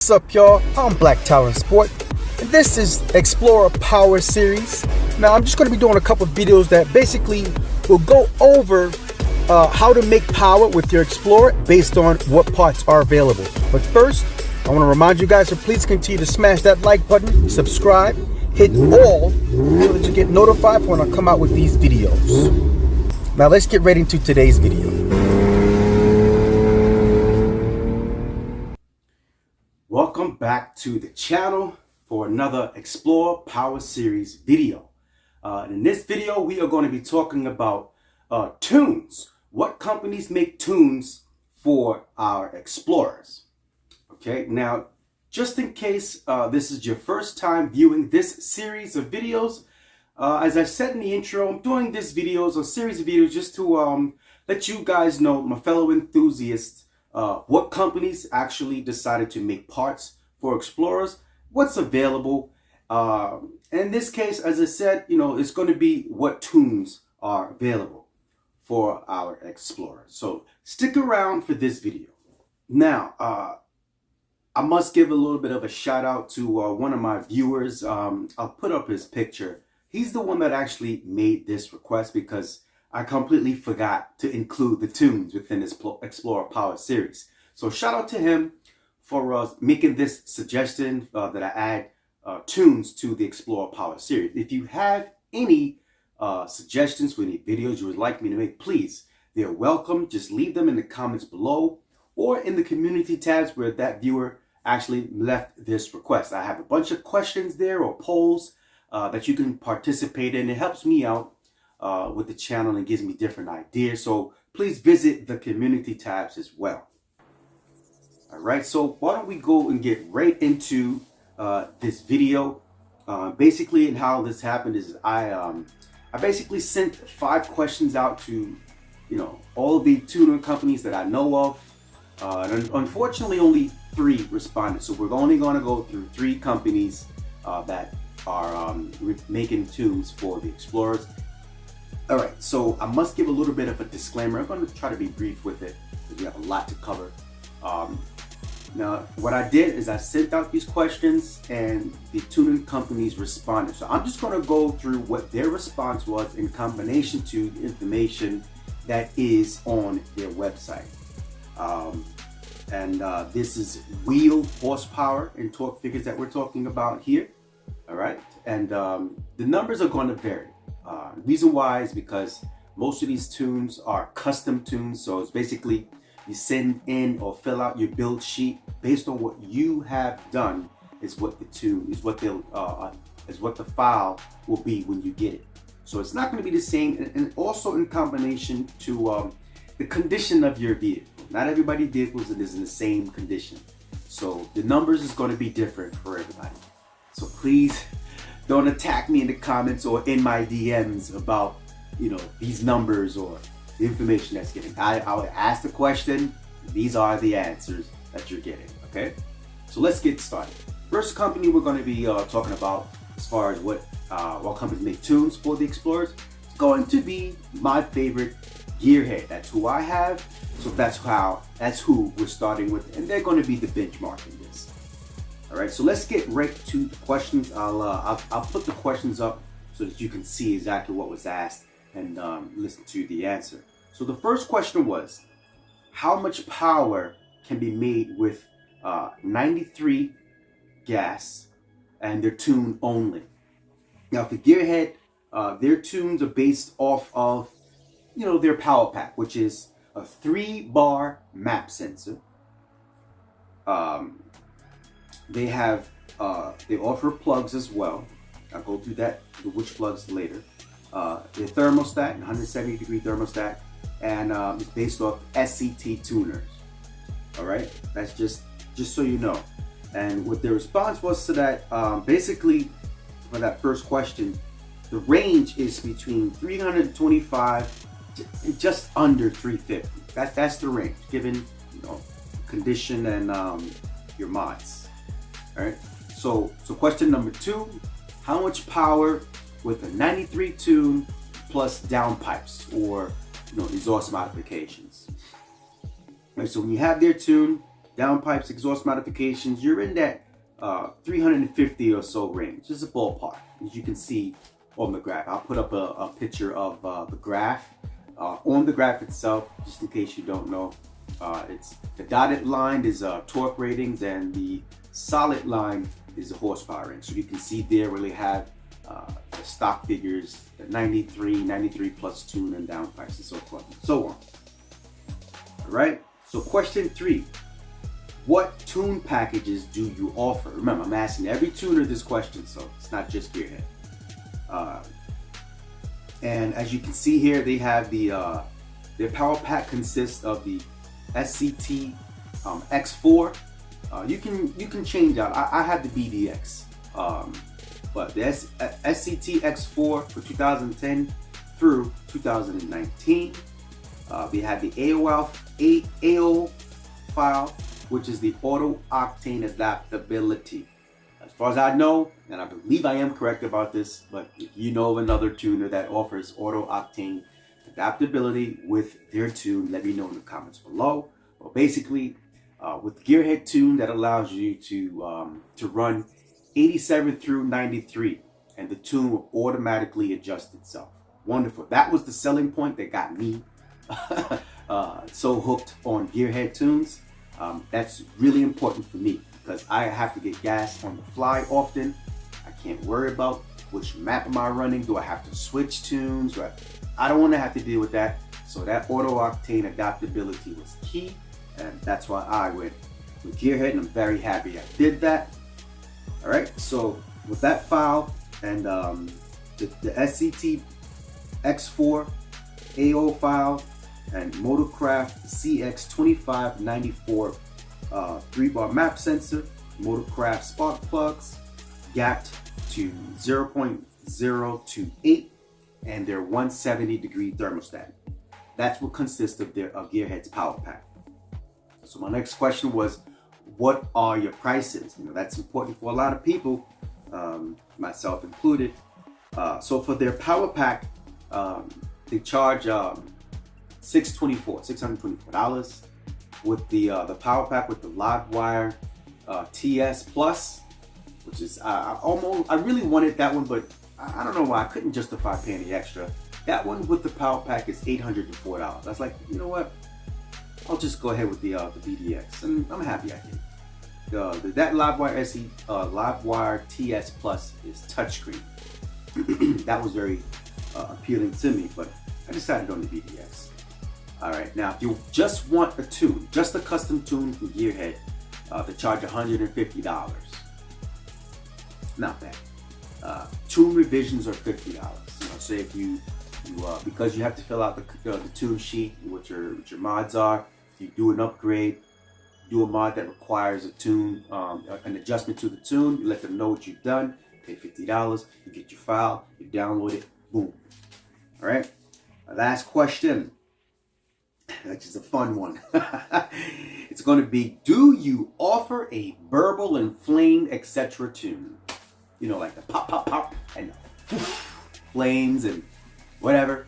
What's up, y'all? I'm Black Tower Sport, and this is Explorer Power Series. Now, I'm just going to be doing a couple of videos that basically will go over how to make power with your Explorer based on what parts are available. But first, I want to remind you guys to please continue to smash that like button, subscribe, hit all so that you get notified when I come out with these videos. Now, let's get right into today's video. Welcome back to the channel for another Explorer Power Series video. In this video, we are going to be talking about tunes. What companies make tunes for our Explorers? Okay, now, just in case this is your first time viewing this series of videos, as I said in the intro, I'm doing this series of videos just to let you guys know, my fellow enthusiasts, what companies actually decided to make parts for Explorers, what's available. In this case, as I said, it's going to be what tunes are available for our Explorer. So stick around for this video. Now, I must give a little bit of a shout out to one of my viewers. I'll put up his picture. He's the one that actually made this request because I completely forgot to include the tunes within this Explorer Power Series. So shout out to him for making this suggestion that I add tunes to the Explorer Power Series. If you have any suggestions for any videos you would like me to make, please, they're welcome. Just leave them in the comments below or in the community tabs where that viewer actually left this request. I have a bunch of questions there or polls that you can participate in. It helps me out with the channel and gives me different ideas. So please visit the community tabs as well. All right, so why don't we go and get right into this video. Basically, and how this happened is I basically sent 5 questions out to all the tuner companies that I know of. And unfortunately, only 3 responded. So we're only going to go through 3 companies that are making tunes for the Explorers. All right, so I must give a little bit of a disclaimer. I'm going to try to be brief with it because we have a lot to cover. Now, what I did is I sent out these questions and the tuning companies responded. So I'm just going to go through what their response was in combination to the information that is on their website. This is wheel horsepower and torque figures that we're talking about here. All right, and the numbers are going to vary. Reason why is because most of these tunes are custom tunes, so it's basically you send in or fill out your build sheet based on what you have done is what the tune is, what they'll is what the file will be when you get it. So it's not going to be the same, and also in combination to the condition of your vehicle. Not everybody's vehicles is in the same condition, so the numbers is going to be different for everybody. So please don't attack me in the comments or in my DMs about, these numbers or the information that's getting. I would ask the question, these are the answers that you're getting, okay? So let's get started. First company we're going to be talking about as far as what companies make tunes for the Explorers, it's going to be my favorite, GearHead. That's who I have, so that's who we're starting with, and they're going to be the benchmark in this. All right, so let's get right to the questions. I'll put the questions up so that you can see exactly what was asked and listen to the answer. So the first question was, how much power can be made with 93 gas and their tune only? Now for GearHead, their tunes are based off of their power pack, which is a 3-bar map sensor. They have they offer plugs as well. I'll go through which plugs later. The thermostat, 170-degree thermostat, and it's based off SCT tuners. All right, that's just so you know. And what the response was to that, basically, for that first question, the range is between 325 to just under 350. That's the range, given condition and your mods. All right. So question number 2, how much power with a 93 tune plus downpipes or exhaust modifications? Right, so when you have their tune, downpipes, exhaust modifications, you're in that 350 or so range. This is a ballpark, as you can see on the graph. I'll put up a picture of the graph. On the graph itself, just in case you don't know, it's the dotted line is torque ratings, and the solid line is the horsepower range. So you can see there where they have the stock figures, the 93 plus tune and downpipes and so forth and so on. All right, so question 3. What tune packages do you offer? Remember, I'm asking every tuner this question, so it's not just GearHead. And as you can see here, they have their power pack consists of the SCT X4. You can change out. I have the BDX, but the SCT X4 for 2010 through 2019. We have the AO file, which is the auto octane adaptability. As far as I know, and I believe I am correct about this, but if you know of another tuner that offers auto octane adaptability with their tune, let me know in the comments below. Well, basically, with GearHead tune, that allows you to run 87 through 93, and the tune will automatically adjust itself. Wonderful. That was the selling point that got me so hooked on GearHead tunes. That's really important for me because I have to get gas on the fly often. I can't worry about which map am I running. Do I have to switch tunes? I don't want to have to deal with that. So that auto octane adaptability was key, and that's why I went with GearHead, and I'm very happy I did that. All right, so with that file and the SCT X4 AO file and Motorcraft CX2594 3-bar map sensor, Motorcraft spark plugs, gapped to 0.028, and their 170-degree thermostat. That's what consists of their GearHead's power pack. So my next question was, what are your prices? You know, that's important for a lot of people, myself included. So for their power pack, they charge $624 with the power pack with the live wire TS Plus, which is I really wanted that one, but I don't know why I couldn't justify paying the extra. That one with the power pack is $804. I was like, you know what? I'll just go ahead with the BDX, and I'm happy I did. That live wire TS Plus is touchscreen. That was very appealing to me, but I decided on the BDX. All right, now if you just want a tune, just a custom tune from GearHead, they charge $150. Not bad. Tune revisions are $50. You know, say if you because you have to fill out the tune sheet, what your mods are. If you do an upgrade, do a mod that requires a tune, an adjustment to the tune, you let them know what you've done. Pay $50. You get your file, you download it, boom. All right. Last question, which is a fun one. It's going to be: do you offer a burble and flame, etc. tune? You know, like the pop, pop, pop, and flames and whatever.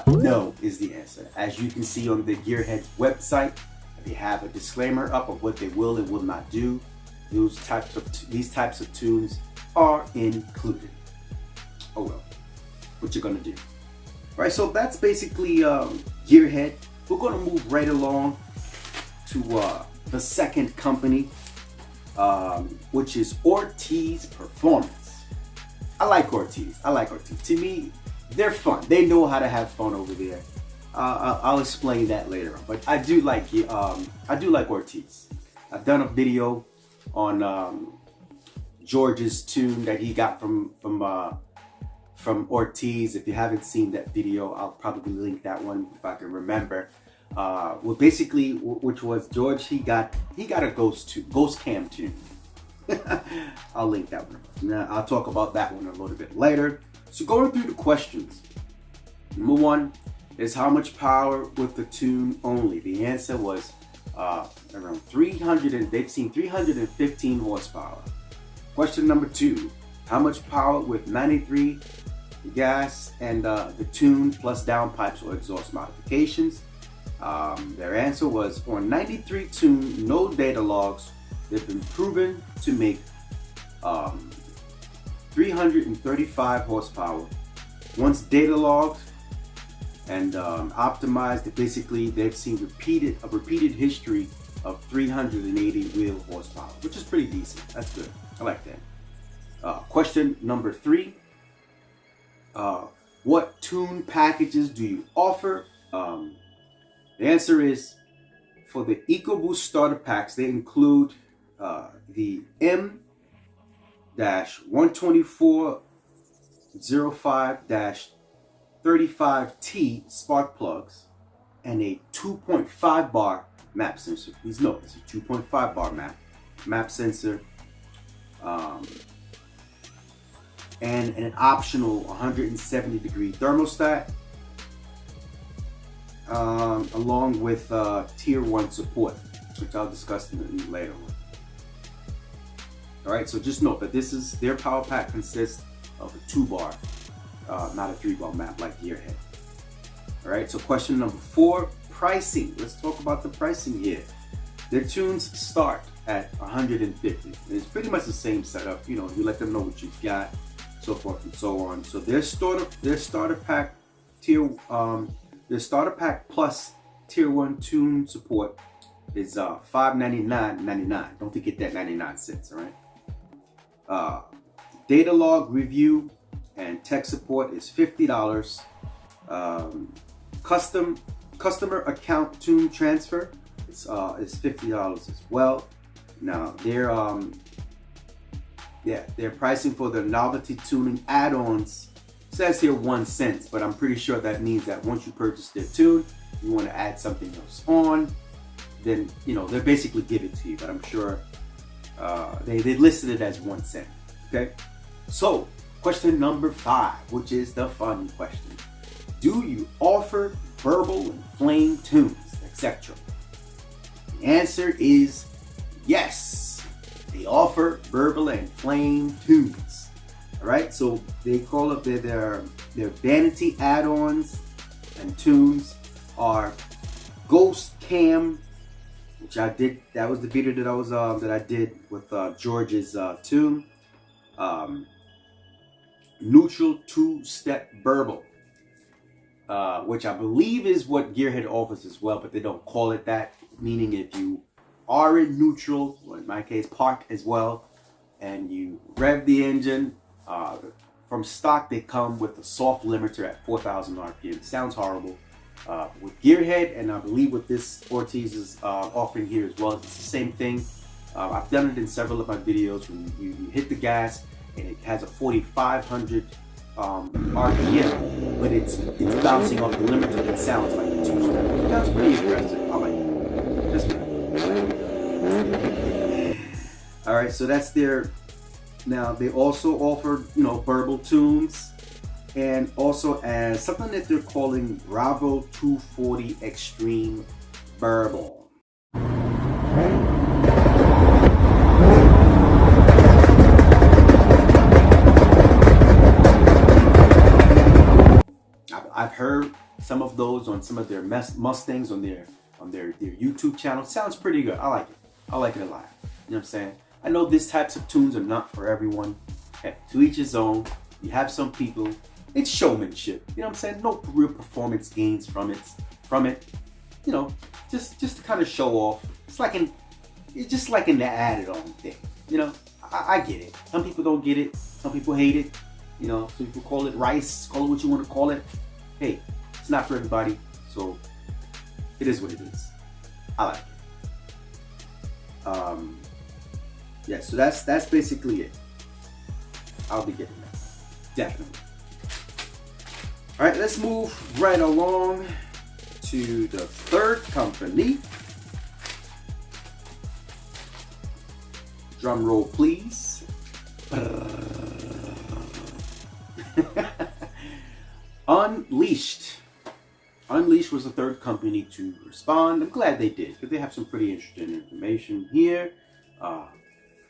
No is the answer. As you can see on the GearHead website, they have a disclaimer up of what they will and will not do. These types of tunes are included. Oh well, what you're gonna do? All right, so that's basically GearHead. We're gonna move right along to the second company, which is Ortiz Performance. I like Ortiz. To me, they're fun. They know how to have fun over there. I'll explain that later on. But I do like Ortiz. I've done a video on George's tune that he got from Ortiz. If you haven't seen that video, I'll probably link that one if I can remember. Well, basically, which was George. He got a ghost cam tune. I'll link that one. Now I'll talk about that one a little bit later. So going through the questions. Number 1 is how much power with the tune only. The answer was around 300, and they've seen 315 horsepower. Question number 2, how much power with 93 gas and the tune plus downpipes or exhaust modifications? Their answer was for 93 tune, no data logs. They've been proven to make 335 horsepower. Once data logged and optimized, basically they've seen a repeated history of 380 wheel horsepower, which is pretty decent. That's good. I like that. Question number 3. What tune packages do you offer? The answer is, for the EcoBoost starter packs, they include the M-12405-35T spark plugs and a 2.5 bar map sensor. Please note, it's a 2.5 bar map sensor, and an optional 170 degree thermostat, along with tier 1 support, which I'll discuss later on. All right, so just note that their power pack consists of a 2 bar, not a 3 bar map like GearHead. All right, so question number 4, pricing. Let's talk about the pricing here. Their tunes start at 150. It's pretty much the same setup. You know, you let them know what you've got, so forth and so on. So their starter pack their starter pack plus tier 1 tune support is $599.99. Don't forget that 99 cents. All right. Data log review and tech support is $50. Customer account tune transfer is $50 as well. Now their pricing for the novelty tuning add-ons says here 1 cent, but I'm pretty sure that means that once you purchase their tune, you want to add something else on, then they'll basically give it to you. But I'm sure they listed it as 1 cent. Okay, so question number 5, which is the fun question: do you offer verbal and flame tunes, etc.? The answer is yes. They offer verbal and flame tunes. All right, so they call up their vanity add-ons and tunes are Ghost Cam, which I did. That was the video that I did with George's tune. Neutral 2-step burble, which I believe is what GearHead offers as well, but they don't call it that. Meaning, if you are in neutral, or in my case park as well, and you rev the engine, from stock they come with a soft limiter at 4,000 RPM. Sounds horrible. With GearHead, and I believe with this Ortiz is offering here as well, it's the same thing. I've done it in several of my videos. When you hit the gas and it has a 4,500 RPM, but it's bouncing off the limiter. It sounds like a 2-step. It sounds pretty aggressive. I like it. Just me. All right, so that's their. Now they also offer verbal tunes, and also as something that they're calling Bravo 240 Extreme Burble. I've heard some of those on some of their Mustangs on their YouTube channel. Sounds pretty good. I like it. I like it a lot. You know what I'm saying? I know these types of tunes are not for everyone. Hey, to each his own. You have some people. It's showmanship. You know what I'm saying? No real performance gains from it. Just to kind of show off. It's just like an added on thing. I get it. Some people don't get it. Some people hate it. Some people call it rice. Call it what you want to call it. Hey, it's not for everybody. So it is what it is. I like it. Yeah, so that's basically it. I'll be getting that. Definitely. All right, let's move right along to the third company. Drum roll, please. Unleashed. Unleashed was the third company to respond. I'm glad they did, because they have some pretty interesting information here.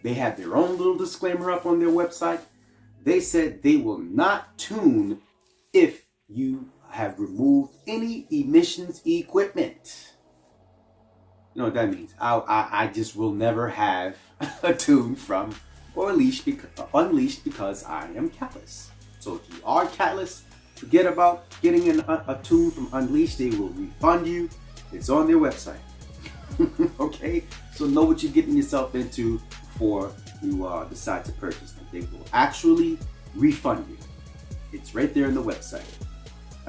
They have their own little disclaimer up on their website. They said they will not tune if you have removed any emissions equipment. You know what that means? I just will never have a tune from or unleashed because I am catless. So if you are catless, forget about getting a tune from Unleashed. They will refund you. It's on their website. Okay, so know what you're getting yourself into before you decide to purchase them. They will actually refund you. It's right there on the website.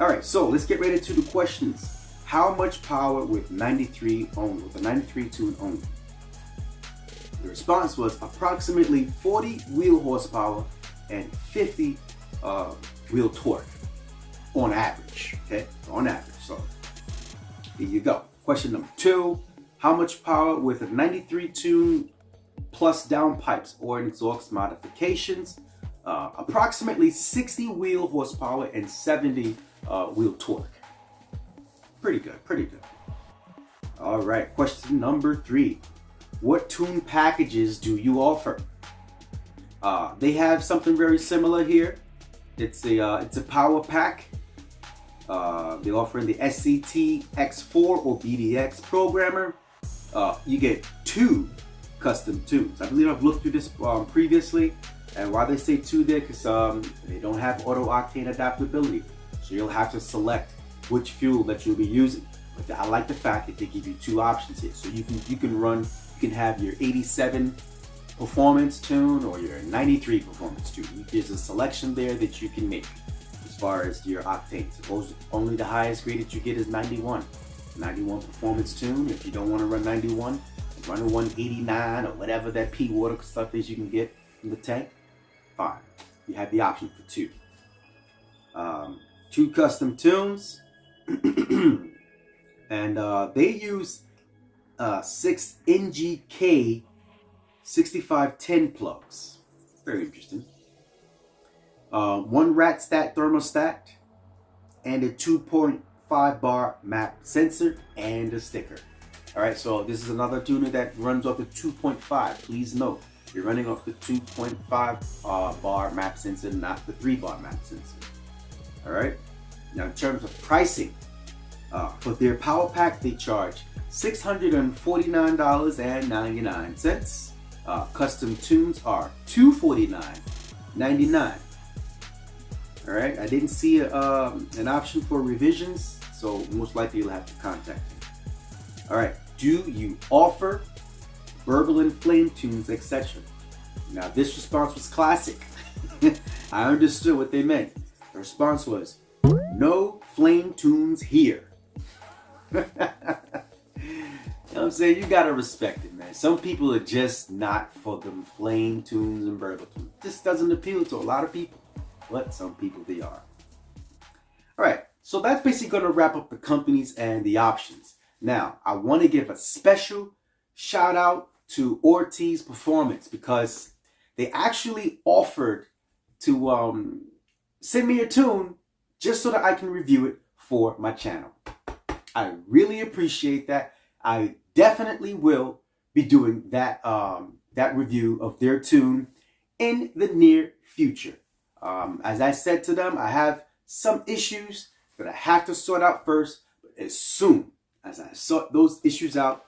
All right, so let's get right into the questions. How much power with 93 only, with the 93 tune only? The response was approximately 40 wheel horsepower and 50 wheel torque on average. Okay, on average. So here you go. Question number 2. How much power with a 93 tune plus downpipes or exhaust modifications? Approximately 60 wheel horsepower and 70 wheel torque. Pretty good, pretty good. All right, question number 3. What tune packages do you offer? They have something very similar here. It's a power pack. They offer in the SCT X4 or BDX programmer. You get 2 custom tunes. I believe I've looked through this previously, and why they say 2 there, because they don't have auto octane adaptability, so you'll have to select which fuel that you'll be using. But I like the fact that they give you 2 options here, so you can have your 87 performance tune or your 93 performance tune. There's a selection there that you can make as far as your octane. Suppose only the highest grade that you get is 91 performance tune. If you don't want to run 91, run a 189 or whatever that P water stuff is you can get from the tank. Fine, you have the option for 2. 2 custom tunes, and they use 6 NGK 6510 plugs. Very interesting. 1 Ratstat thermostat and a 2.5 bar map sensor and a sticker. All right, so this is another tuner that runs off the 2.5. Please note, you're running off the 2.5 bar map sensor, not the 3 bar map sensor. All right. Now, in terms of pricing, for their power pack, they charge $649.99. Custom tunes are $249.99. All right. I didn't see an option for revisions, so most likely you'll have to contact me. All right. Do you offer burble and flame tunes, etc.? Now, this response was classic. I understood what they meant. The response was, no flame tunes here. You know what I'm saying? You gotta respect it, man. Some people are just not for them flame tunes and burble tunes. This doesn't appeal to a lot of people, but some people they are. All right, so that's basically gonna wrap up the companies and the options. Now, I want to give a special shout out to Ortiz Performance because they actually offered to send me a tune just so that I can review it for my channel. I really appreciate that. I definitely will be doing that that review of their tune in the near future. As I said to them, I have some issues that I have to sort out first. But as soon as I sort those issues out,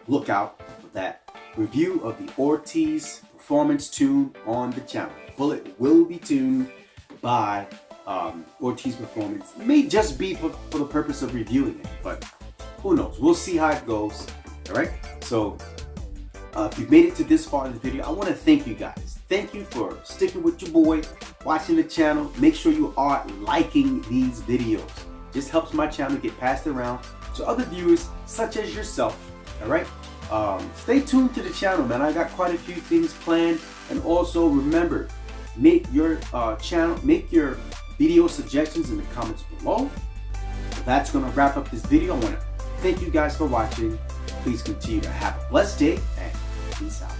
look out for that review of the Ortiz Performance tune on the channel. Bullet will be tuned by Ortiz Performance. It may just be for the purpose of reviewing it, but who knows? We'll see how it goes. All right. So if you've made it to this far in the video, I want to thank you guys. Thank you for sticking with your boy, watching the channel. Make sure you are liking these videos. Just helps my channel get passed around to other viewers such as yourself. All right. Stay tuned to the channel, man. I got quite a few things planned, and also remember, make your your video suggestions in the comments below. That's going to wrap up this video. I want to thank you guys for watching. Please continue to have a blessed day and peace out.